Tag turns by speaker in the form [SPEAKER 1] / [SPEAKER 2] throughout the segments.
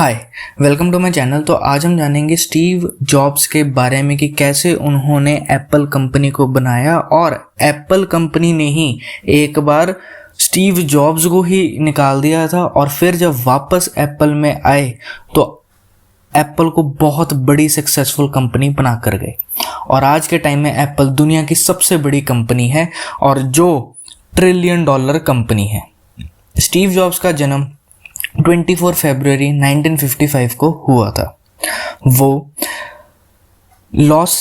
[SPEAKER 1] Hi, welcome to my channel. तो आज हम जानेंगे स्टीव जॉब्स के बारे में कि कैसे उन्होंने एप्पल कंपनी को बनाया और एप्पल कंपनी ने ही एक बार स्टीव जॉब्स को ही निकाल दिया था और फिर जब वापस एप्पल में आए तो एप्पल को बहुत बड़ी सक्सेसफुल कंपनी बना कर गए और आज के टाइम में एप्पल दुनिया की सबसे बड़ी कंपनी है और जो $1 ट्रिलियन कंपनी है। स्टीव जॉब्स का जन्म 24 फरवरी 1955 को हुआ था। वो लॉस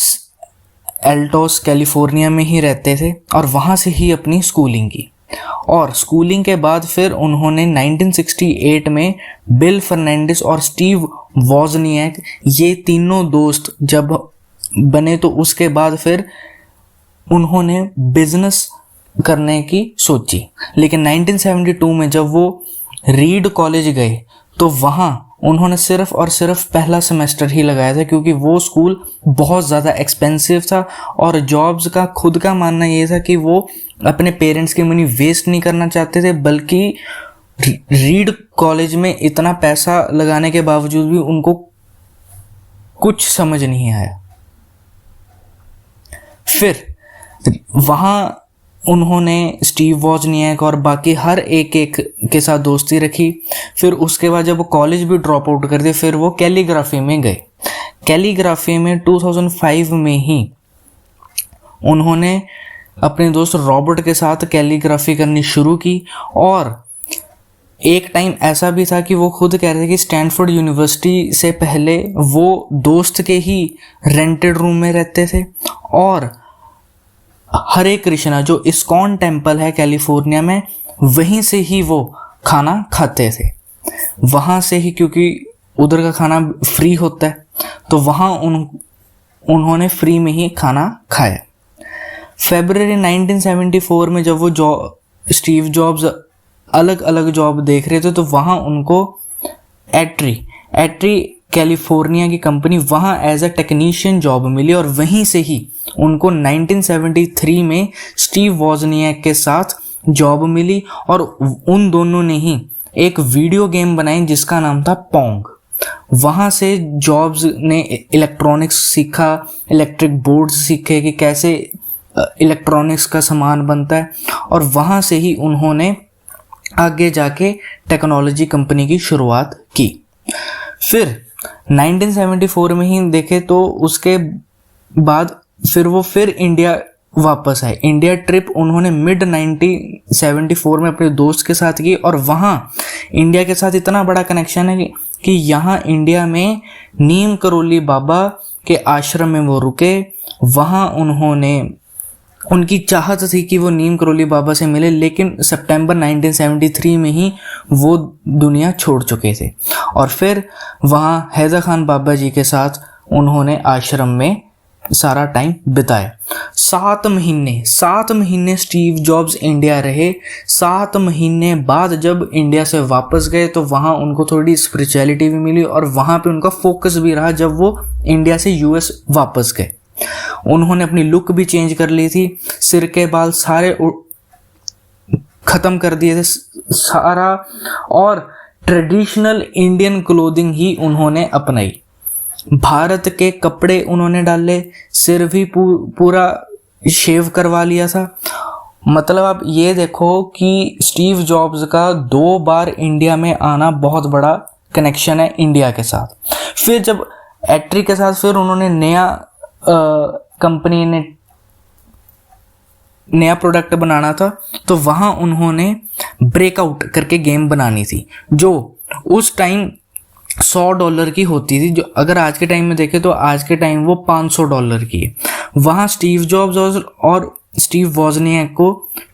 [SPEAKER 1] एल्टोस कैलिफोर्निया में ही रहते थे और वहाँ से ही अपनी स्कूलिंग की और स्कूलिंग के बाद फिर उन्होंने 1968 में बिल फर्नांडिस और स्टीव वॉजनिएक ये तीनों दोस्त जब बने तो उसके बाद फिर उन्होंने बिजनेस करने की सोची। लेकिन 1972 में जब वो रीड कॉलेज गए तो वहाँ उन्होंने सिर्फ और सिर्फ पहला सेमेस्टर ही लगाया था क्योंकि वो स्कूल बहुत ज़्यादा एक्सपेंसिव था और जॉब्स का खुद का मानना ये था कि वो अपने पेरेंट्स की मनी वेस्ट नहीं करना चाहते थे, बल्कि रीड कॉलेज में इतना पैसा लगाने के बावजूद भी उनको कुछ समझ नहीं आया। फिर वहाँ उन्होंने स्टीव वॉजनिएक और बाकी हर एक के साथ दोस्ती रखी। फिर उसके बाद जब वो कॉलेज भी ड्रॉप आउट कर दिया फिर वो कैलीग्राफी में गए। कैलीग्राफी में 2005 में ही उन्होंने अपने दोस्त रॉबर्ट के साथ कैलीग्राफी करनी शुरू की और एक टाइम ऐसा भी था कि वो खुद कह रहे थे कि स्टैनफोर्ड यूनिवर्सिटी से पहले वो दोस्त के ही रेंटेड रूम में रहते थे और हरे कृष्णा जो इस्कॉन टेम्पल है कैलिफोर्निया में वहीं से ही वो खाना खाते थे। वहाँ से ही, क्योंकि उधर का खाना फ्री होता है तो वहाँ उन्होंने फ्री में ही खाना खाया। फरवरी 1974 में जब वो स्टीव जॉब्स अलग अलग जॉब देख रहे थे तो वहाँ उनको एट्री कैलिफोर्निया की कंपनी वहाँ एज अ टेक्नीशियन जॉब मिली और वहीं से ही उनको 1973 में स्टीव वॉजनिएक के साथ जॉब मिली और उन दोनों ने ही एक वीडियो गेम बनाई जिसका नाम था पोंग। वहाँ से जॉब्स ने इलेक्ट्रॉनिक्स सीखा, इलेक्ट्रिक बोर्ड्स सीखे कि कैसे इलेक्ट्रॉनिक्स का सामान बनता है और वहाँ से ही उन्होंने आगे जाके टेक्नोलॉजी कंपनी की शुरुआत की। फिर 1974 में ही देखे तो उसके बाद फिर वो इंडिया वापस आए। इंडिया ट्रिप उन्होंने मिड 1974 में अपने दोस्त के साथ की और वहाँ इंडिया के साथ इतना बड़ा कनेक्शन है कि यहाँ इंडिया में नीम करोली बाबा के आश्रम में वो रुके। वहाँ उनकी चाहत थी कि वो नीम करोली बाबा से मिले, लेकिन सितंबर 1973 में ही वो दुनिया छोड़ चुके थे और फिर वहाँ हैदर खान बाबा जी के साथ उन्होंने आश्रम में सारा टाइम बिताया। 7 महीने स्टीव जॉब्स इंडिया रहे। 7 महीने बाद जब इंडिया से वापस गए तो वहाँ उनको थोड़ी स्पिरिचुअलिटी भी मिली और वहाँ पे उनका फोकस भी रहा। जब वो इंडिया से यूएस वापस गए उन्होंने अपनी लुक भी चेंज कर ली थी, सिर के बाल सारे खत्म कर दिए थे सारा और ट्रेडिशनल इंडियन क्लोथिंग ही उन्होंने अपनाई। भारत के कपड़े उन्होंने डाले, सिर भी पूरा शेव करवा लिया था। मतलब आप ये देखो कि स्टीव जॉब्स का 2 बार इंडिया में आना बहुत बड़ा कनेक्शन है इंडिया के साथ। फिर जब एट्री के साथ फिर उन्होंने कंपनी ने नया प्रोडक्ट बनाना था तो वहाँ उन्होंने ब्रेकआउट करके गेम बनानी थी जो उस टाइम $100 की होती थी, जो अगर आज के टाइम में देखें तो आज के टाइम वो $500 की है। वहाँ स्टीव जॉब्स और स्टीव वॉजनिएक को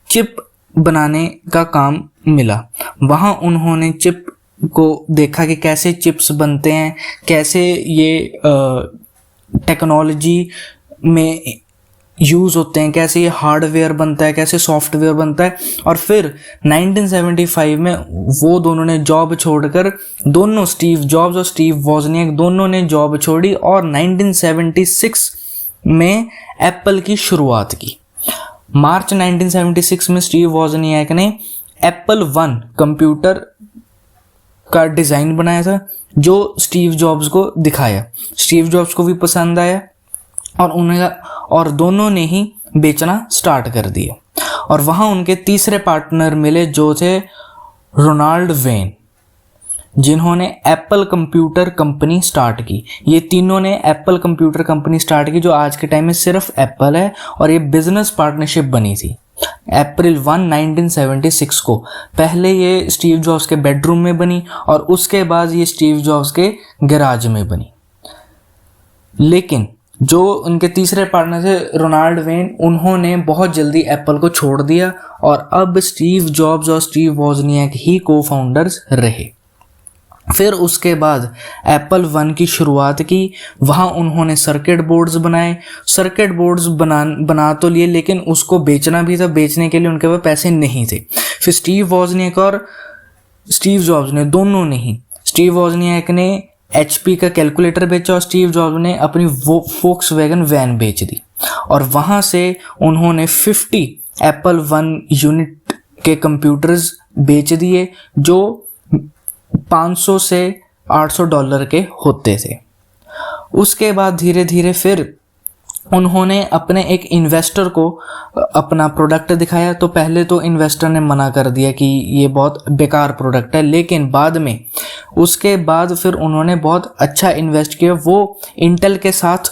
[SPEAKER 1] चिप बनाने का काम मिला। वहाँ उन्होंने चिप को देखा कि कैसे चिप्स बनते हैं, कैसे ये टेक्नोलॉजी में यूज़ होते हैं, कैसे ये हार्डवेयर बनता है, कैसे सॉफ्टवेयर बनता है। और फिर 1975 में वो दोनों ने जॉब छोड़कर, दोनों स्टीव जॉब्स और स्टीव वॉजनिएक दोनों ने जॉब छोड़ी और 1976 में एप्पल की शुरुआत की। मार्च 1976 में स्टीव वॉजनिएक ने एप्पल 1 कंप्यूटर का डिज़ाइन बनाया था जो स्टीव जॉब्स को दिखाया। स्टीव जॉब्स को भी पसंद आया और दोनों ने ही बेचना स्टार्ट कर दिया। और वहाँ उनके तीसरे पार्टनर मिले जो थे रोनाल्ड वेन, जिन्होंने एप्पल कंप्यूटर कंपनी स्टार्ट की। ये तीनों ने एप्पल कंप्यूटर कंपनी स्टार्ट की जो आज के टाइम में सिर्फ एप्पल है, और ये बिजनेस पार्टनरशिप बनी थी अप्रैल 1, 1976 को। पहले ये स्टीव जॉब्स के बेडरूम में बनी और उसके बाद ये स्टीव जॉब्स के गैराज में बनी। लेकिन जो उनके तीसरे पार्टनर थे रोनाल्ड वेन, उन्होंने बहुत जल्दी एप्पल को छोड़ दिया और अब स्टीव जॉब्स और स्टीव वोजनियाक ही को फाउंडर्स रहे। फिर उसके बाद एप्पल 1 की शुरुआत की। वहाँ उन्होंने सर्किट बोर्ड्स बनाए। सर्किट बोर्ड्स बना तो लिए, लेकिन उसको बेचना भी था। बेचने के लिए उनके पास पैसे नहीं थे। फिर स्टीव वोजनियाक और स्टीव जॉब्स ने दोनों ने ही, स्टीव वोजनियाक ने HP का कैलकुलेटर बेचा और स्टीव जॉब्स ने अपनी वोक्सवैगन वैन बेच दी। और वहाँ से उन्होंने 50 एप्पल 1 यूनिट के कंप्यूटर्स बेच दिए जो 500 से $800 के होते थे। उसके बाद धीरे धीरे फिर उन्होंने अपने एक इन्वेस्टर को अपना प्रोडक्ट दिखाया। तो पहले तो इन्वेस्टर ने मना कर दिया कि ये बहुत बेकार प्रोडक्ट है, लेकिन बाद में उसके बाद फिर उन्होंने बहुत अच्छा इन्वेस्ट किया। वो इंटेल के साथ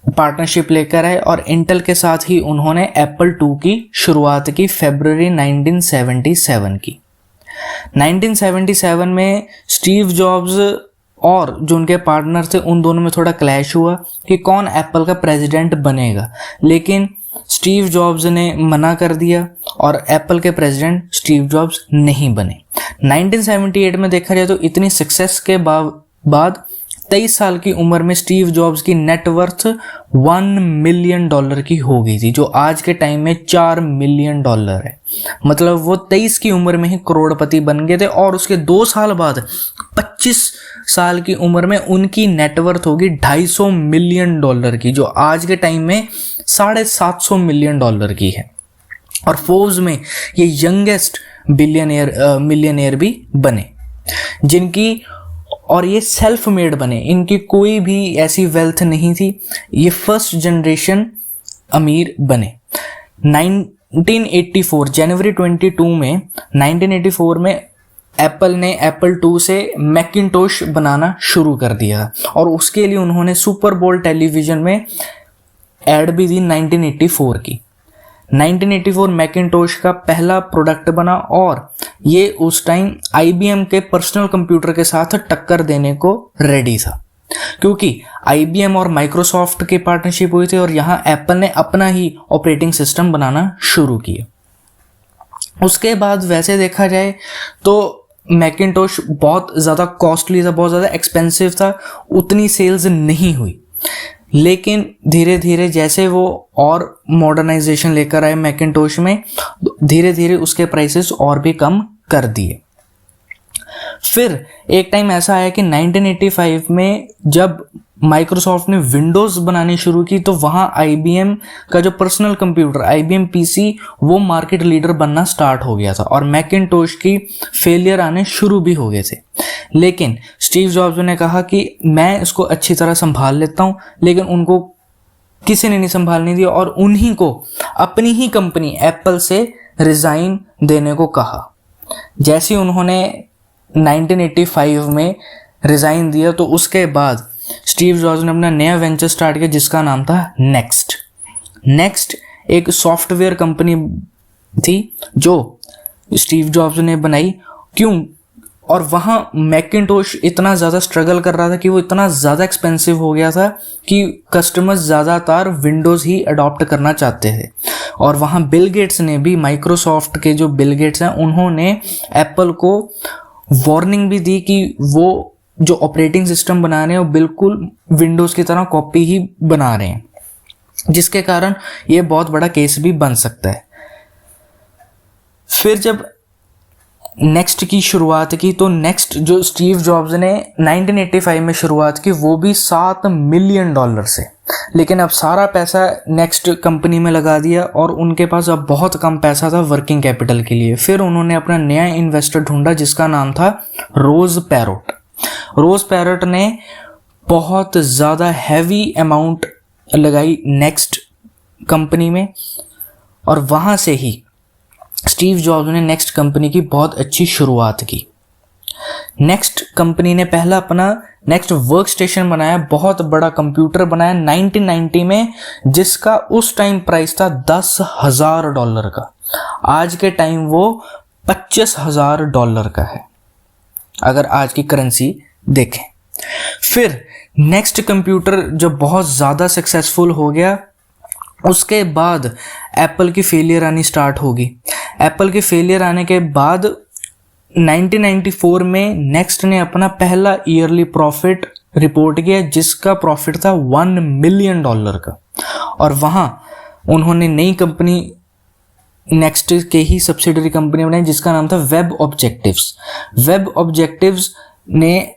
[SPEAKER 1] पार्टनरशिप लेकर आए और इंटेल के साथ ही उन्होंने एप्पल 2 की शुरुआत की फरवरी 1977 की। 1977 में स्टीव जॉब्स और जो उनके पार्टनर थे उन दोनों में थोड़ा क्लैश हुआ कि कौन एप्पल का प्रेसिडेंट बनेगा, लेकिन स्टीव जॉब्स ने मना कर दिया और एप्पल के प्रेसिडेंट स्टीव जॉब्स नहीं बने। 1978 में देखा जाए तो इतनी सक्सेस के बाद 23 साल की उम्र में स्टीव जॉब्स की नेटवर्थ $1 मिलियन की हो गई थी, जो आज के टाइम में $4 मिलियन है। मतलब वो 23 की उम्र में ही करोड़पति बन गए थे। और उसके 2 साल बाद 25 साल की उम्र में उनकी नेटवर्थ होगी $250 मिलियन की, जो आज के टाइम में $750 मिलियन की है। और फोर्ब्स में ये यंगेस्ट मिलियनियर भी बने जिनकी, और ये सेल्फ मेड बने, इनकी कोई भी ऐसी वेल्थ नहीं थी। ये फर्स्ट जनरेशन अमीर बने। 1984 जनवरी 22 में 1984 में एप्पल ने एप्पल 2 से मैकिंटोश बनाना शुरू कर दिया और उसके लिए उन्होंने सुपर बोल टेलीविज़न में एड भी दी 1984 की। 1984 मैकिंटोश का पहला प्रोडक्ट बना और ये उस टाइम IBM के पर्सनल कंप्यूटर के साथ टक्कर देने को रेडी था, क्योंकि IBM और माइक्रोसॉफ्ट की पार्टनरशिप हुई थी और यहाँ एप्पल ने अपना ही ऑपरेटिंग सिस्टम बनाना शुरू किया। उसके बाद वैसे देखा जाए तो मैकिंटोश बहुत ज़्यादा कॉस्टली था, बहुत ज़्यादा एक्सपेंसिव था, उतनी सेल्स नहीं हुई। लेकिन धीरे धीरे जैसे वो और मॉडर्नाइजेशन लेकर आए मैकिंटोश में, धीरे धीरे उसके प्राइसेस और भी कम कर दिए। फिर एक टाइम ऐसा आया कि 1985 में जब माइक्रोसॉफ्ट ने विंडोज़ बनानी शुरू की तो वहाँ IBM का जो पर्सनल कंप्यूटर IBM PC वो मार्केट लीडर बनना स्टार्ट हो गया था और मैकिंटोश की फेलियर आने शुरू भी हो गए थे। लेकिन स्टीव जॉब्स ने कहा कि मैं इसको अच्छी तरह संभाल लेता हूँ, लेकिन उनको किसी ने नहीं संभालने दिया और उन्हीं को अपनी ही कंपनी एप्पल से रिज़ाइन देने को कहा। जैसे उन्होंने 1985 में रिज़ाइन दिया तो उसके बाद स्टीव जॉब्स ने अपना नया वेंचर स्टार्ट किया जिसका नाम था नेक्स्ट एक सॉफ्टवेयर कंपनी थी जो स्टीव जॉब्स ने बनाई। क्यों? और वहाँ मैकिंटोश इतना ज़्यादा स्ट्रगल कर रहा था कि वो इतना ज़्यादा एक्सपेंसिव हो गया था कि कस्टमर्स ज़्यादातर विंडोज़ ही अडॉप्ट करना चाहते थे। और वहाँ बिल गेट्स ने भी, माइक्रोसॉफ्ट के जो बिल गेट्स हैं, उन्होंने एप्पल को वार्निंग भी दी कि वो जो ऑपरेटिंग सिस्टम बना रहे हैं वो बिल्कुल विंडोज़ की तरह कॉपी ही बना रहे हैं, जिसके कारण ये बहुत बड़ा केस भी बन सकता है। फिर जब नेक्स्ट की शुरुआत की तो नेक्स्ट जो स्टीव जॉब्स ने 1985 में शुरुआत की वो भी $7 मिलियन से। लेकिन अब सारा पैसा नेक्स्ट कंपनी में लगा दिया और उनके पास अब बहुत कम पैसा था वर्किंग कैपिटल के लिए। फिर उन्होंने अपना नया इन्वेस्टर ढूंढा जिसका नाम था रोज पैरोट। रोज पैरोट ने बहुत ज़्यादा हैवी अमाउंट लगाई नेक्स्ट कंपनी में और वहाँ से ही स्टीव जॉब्स ने नेक्स्ट कंपनी की बहुत अच्छी शुरुआत की। नेक्स्ट कंपनी ने पहला अपना नेक्स्ट वर्क स्टेशन बनाया, बहुत बड़ा कंप्यूटर बनाया 1990 में, जिसका उस टाइम प्राइस था $10,000 का। आज के टाइम वो $25,000 का है अगर आज की करेंसी देखें। फिर नेक्स्ट कंप्यूटर जब बहुत ज़्यादा सक्सेसफुल हो गया, उसके बाद एप्पल की फेलियर आनी स्टार्ट होगी। एप्पल की फेलियर आने के बाद 1994 में नेक्स्ट ने अपना पहला ईयरली प्रॉफिट रिपोर्ट किया जिसका प्रॉफिट था $1 मिलियन का। और वहाँ उन्होंने नई कंपनी नेक्स्ट के ही सब्सिडरी कंपनी बनाई जिसका नाम था वेब ऑब्जेक्टिव्स। वेब ऑब्जेक्टिव्स ने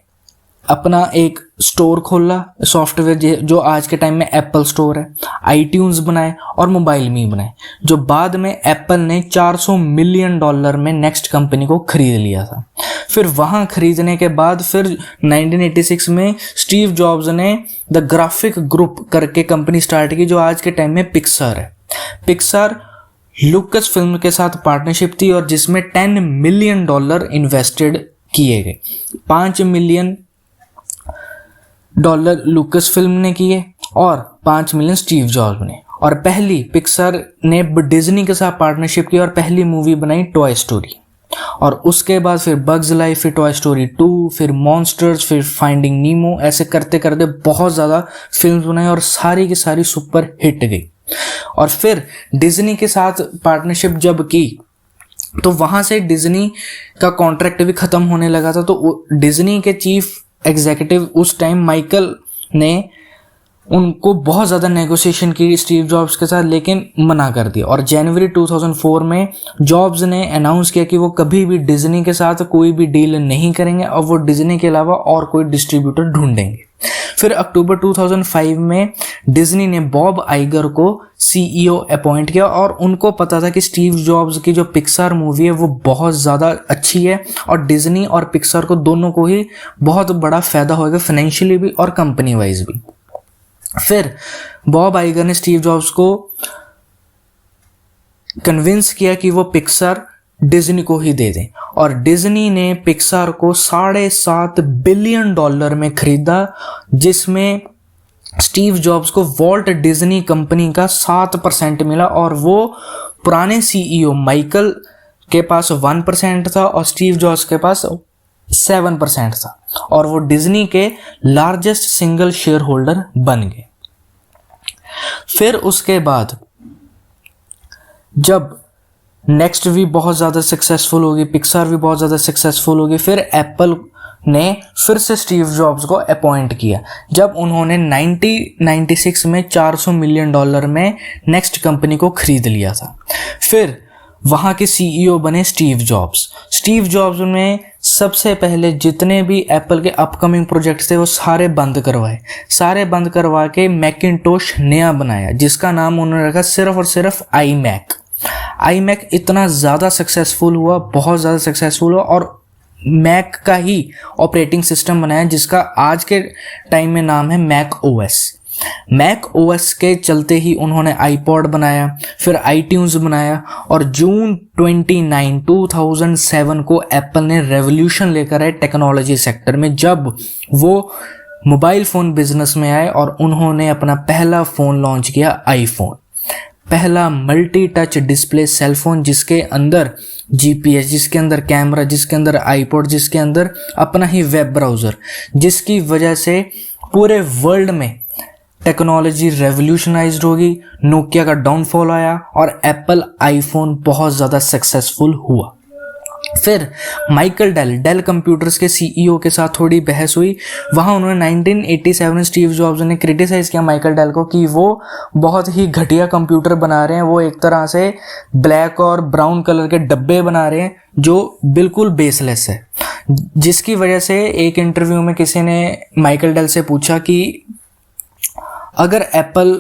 [SPEAKER 1] अपना एक स्टोर खोला सॉफ्टवेयर जो आज के टाइम में एप्पल स्टोर है, आईट्यून्स बनाए और मोबाइल मी बनाए, जो बाद में एप्पल ने $400 मिलियन में नेक्स्ट कंपनी को खरीद लिया था। फिर वहाँ खरीदने के बाद फिर 1986 में स्टीव जॉब्स ने द ग्राफिक ग्रुप करके कंपनी स्टार्ट की जो आज के टाइम में पिक्सार है। पिक्सार लुकस फिल्म के साथ पार्टनरशिप थी और जिसमें $10 मिलियन इन्वेस्टेड किए गए। $5 मिलियन लुकस फिल्म ने किए और $5 मिलियन स्टीव जॉब्स ने। और पहली पिक्सार ने डिज्नी के साथ पार्टनरशिप की और पहली मूवी बनाई टॉय स्टोरी। और उसके बाद फिर बग्स लाइफ, फिर टॉय स्टोरी 2, फिर मॉन्स्टर्स, फिर फाइंडिंग नीमो, ऐसे करते करते बहुत ज़्यादा फिल्म बनाई और सारी की सारी सुपर हिट गई। और फिर डिज्नी के साथ पार्टनरशिप जब की तो वहाँ से डिज्नी का कॉन्ट्रैक्ट भी ख़त्म होने लगा था। तो डिज्नी के चीफ एग्जीक्यूटिव उस टाइम माइकल ने उनको बहुत ज़्यादा नेगोशिएशन की स्टीव जॉब्स के साथ, लेकिन मना कर दिया। और जनवरी 2004 में जॉब्स ने अनाउंस किया कि वो कभी भी डिज्नी के साथ कोई भी डील नहीं करेंगे और वो डिज्नी के अलावा और कोई डिस्ट्रीब्यूटर ढूंढेंगे। फिर अक्टूबर 2005 में डिज्नी ने बॉब आइगर को CEO अपॉइंट किया और उनको पता था कि स्टीव जॉब्स की जो पिक्सार मूवी है वो बहुत ज़्यादा अच्छी है और डिज्नी और पिक्सार को दोनों को ही बहुत बड़ा फ़ायदा होगा फाइनेंशियली भी और कंपनी वाइज भी। फिर बॉब आइगर ने स्टीव जॉब्स को कन्विंस किया कि वो पिक्सार डिज्नी को ही दे दें और डिज्नी ने पिक्सार को $7.5 बिलियन में खरीदा, जिसमें स्टीव जॉब्स को वॉल्ट डिज्नी कंपनी का 7% मिला और वो पुराने CEO माइकल के पास 1% था और स्टीव जॉब्स के पास 7% था और वो डिज्नी के लार्जेस्ट सिंगल शेयर होल्डर बन गए। फिर उसके बाद जब नेक्स्ट भी बहुत ज़्यादा सक्सेसफुल होगी, पिक्सार भी बहुत ज़्यादा सक्सेसफुल होगी, फिर एप्पल ने फिर से स्टीव जॉब्स को अपॉइंट किया जब उन्होंने 1996 में $400 मिलियन में नेक्स्ट कंपनी को खरीद लिया था। फिर वहाँ के CEO बने स्टीव जॉब्स। स्टीव जॉब्स ने सबसे पहले जितने भी एप्पल के अपकमिंग प्रोजेक्ट्स थे वो सारे बंद करवा के मैकिंटोश नया बनाया जिसका नाम उन्होंने रखा सिर्फ और सिर्फ iMac इतना ज़्यादा सक्सेसफुल हुआ, बहुत ज़्यादा सक्सेसफुल हुआ और मैक का ही ऑपरेटिंग सिस्टम बनाया जिसका आज के टाइम में नाम है मैक ओएस के चलते ही उन्होंने iPod बनाया, फिर iTunes बनाया और जून 29, 2007 को एप्पल ने रेवोल्यूशन लेकर आए टेक्नोलॉजी सेक्टर में जब वो मोबाइल फ़ोन बिजनेस में आए और उन्होंने अपना पहला फ़ोन लॉन्च किया iPhone, पहला मल्टी टच डिस्प्ले सेलफोन जिसके अंदर GPS, जिसके अंदर कैमरा, जिसके अंदर iPod, जिसके अंदर अपना ही वेब ब्राउज़र, जिसकी वजह से पूरे वर्ल्ड में टेक्नोलॉजी रेवोल्यूशनाइज्ड होगी। नोकिया का डाउनफॉल आया और एप्पल आईफोन बहुत ज़्यादा सक्सेसफुल हुआ। फिर माइकल डेल कंप्यूटर्स के CEO के साथ थोड़ी बहस हुई। वहाँ उन्होंने 1987 में स्टीव जॉब्स ने क्रिटिसाइज़ किया माइकल डेल को कि वो बहुत ही घटिया कंप्यूटर बना रहे हैं, वो एक तरह से ब्लैक और ब्राउन कलर के डब्बे बना रहे हैं जो बिल्कुल बेसलेस है। जिसकी वजह से एक इंटरव्यू में किसी ने माइकल डेल से पूछा कि अगर एप्पल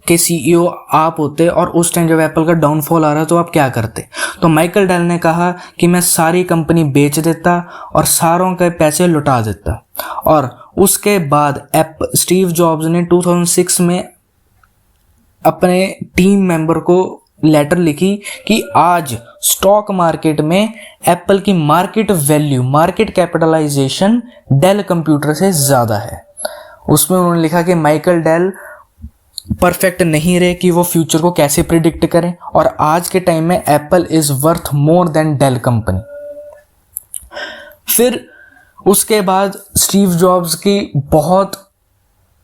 [SPEAKER 1] के सीईओ आप होते और उस टाइम जब एप्पल का डाउनफॉल आ रहा तो आप क्या करते? तो माइकल डेल ने कहा कि मैं सारी कंपनी बेच देता और सारों के पैसे लुटा देता। और उसके बाद स्टीव जॉब्स ने 2006 में अपने टीम मेंबर को लेटर लिखी कि आज स्टॉक मार्केट में एप्पल की market value, market capitalization Dell computer से ज़्यादा है। उसमें उन्होंने लिखा कि माइकल डेल परफेक्ट नहीं रहे कि वो फ्यूचर को कैसे प्रिडिक्ट करें, और आज के टाइम में Apple is worth more than Dell company. फिर उसके बाद स्टीव जॉब्स की बहुत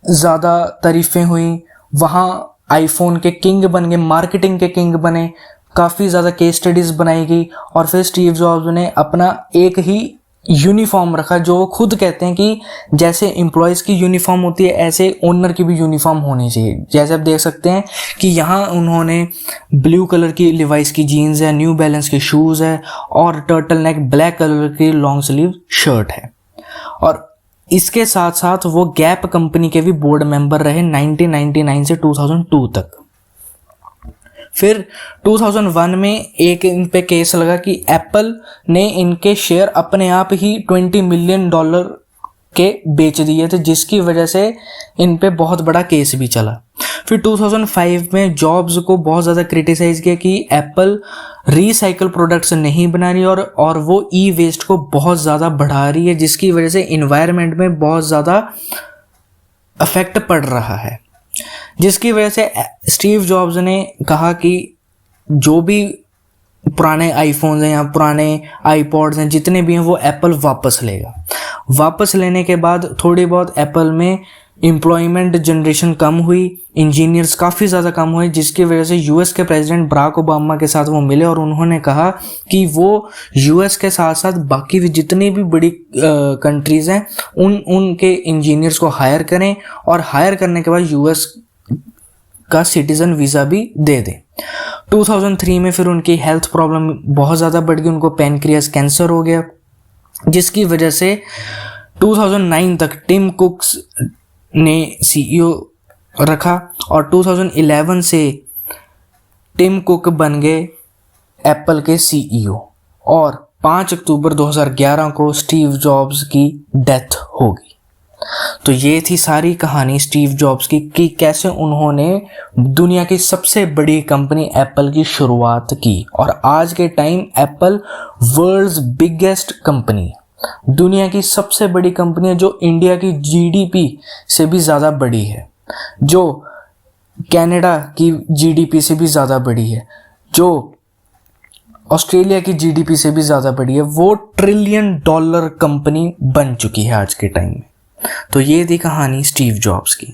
[SPEAKER 1] ज़्यादा तारीफें हुई, वहाँ आईफोन के किंग बन गए, मार्केटिंग के किंग बने, काफ़ी ज़्यादा केस स्टडीज़ बनाई गई। और फिर स्टीव जॉब्स ने अपना एक ही यूनिफॉर्म रखा, जो वो खुद कहते हैं कि जैसे एम्प्लॉयज़ की यूनिफॉर्म होती है ऐसे ओनर की भी यूनिफॉर्म होनी चाहिए। जैसे आप देख सकते हैं कि यहाँ उन्होंने ब्लू कलर की लिवाइस की जीन्स है, न्यू बैलेंस के शूज़ है और टर्टल नेक ब्लैक कलर की लॉन्ग स्लीव शर्ट है। और इसके साथ साथ वो गैप कंपनी के भी बोर्ड मेंबर रहे 1999 से 2002 तक। फिर 2001 में एक इन पे केस लगा कि एप्पल ने इनके शेयर अपने आप ही $20 मिलियन के बेच दिए थे, जिसकी वजह से इन पे बहुत बड़ा केस भी चला। फिर 2005 में जॉब्स को बहुत ज़्यादा क्रिटिसाइज किया कि एप्पल रीसाइकल प्रोडक्ट्स नहीं बना रही और वो ई वेस्ट को बहुत ज़्यादा बढ़ा रही है, जिसकी वजह से इन्वायरमेंट में बहुत ज़्यादा अफेक्ट पड़ रहा है। जिसकी वजह से स्टीव जॉब्स ने कहा कि जो भी पुराने आईफोन्स हैं या पुराने आईपॉड्स हैं, जितने भी हैं, वो एप्पल वापस लेगा। वापस लेने के बाद थोड़ी बहुत एप्पल में एम्प्लॉयमेंट जनरेशन कम हुई, इंजीनियर्स काफ़ी ज़्यादा कम हुए, जिसकी वजह से यूएस के प्रेसिडेंट बराक ओबामा के साथ वो मिले और उन्होंने कहा कि वो यूएस के साथ साथ बाकी भी जितनी भी बड़ी कंट्रीज़ हैं उनके इंजीनियर्स को हायर करें और हायर करने के बाद यूएस का सिटीज़न वीज़ा भी दे दें। 2003 में फिर उनकी हेल्थ प्रॉब्लम बहुत ज़्यादा बढ़ गई, उनको पैनक्रियास कैंसर हो गया, जिसकी वजह से 2009 तक टिम कुक्स ने सीईओ रखा और 2011 से टिम कुक बन गए एप्पल के सीईओ और 5 अक्टूबर 2011 को स्टीव जॉब्स की डेथ हो गई। तो ये थी सारी कहानी स्टीव जॉब्स की कि कैसे उन्होंने दुनिया की सबसे बड़ी कंपनी एप्पल की शुरुआत की और आज के time Apple world's biggest company, दुनिया की सबसे बड़ी कंपनी है, जो इंडिया की जीडीपी से भी ज़्यादा बड़ी है, जो कनाडा की जीडीपी से भी ज़्यादा बड़ी है, जो ऑस्ट्रेलिया की जीडीपी से भी ज़्यादा बड़ी है। वो $1 ट्रिलियन कंपनी बन चुकी है आज के टाइम में। तो ये थी कहानी स्टीव जॉब्स की।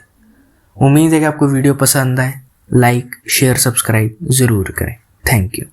[SPEAKER 1] उम्मीद है कि आपको वीडियो पसंद आए। लाइक, शेयर, सब्सक्राइब ज़रूर करें। Thank you.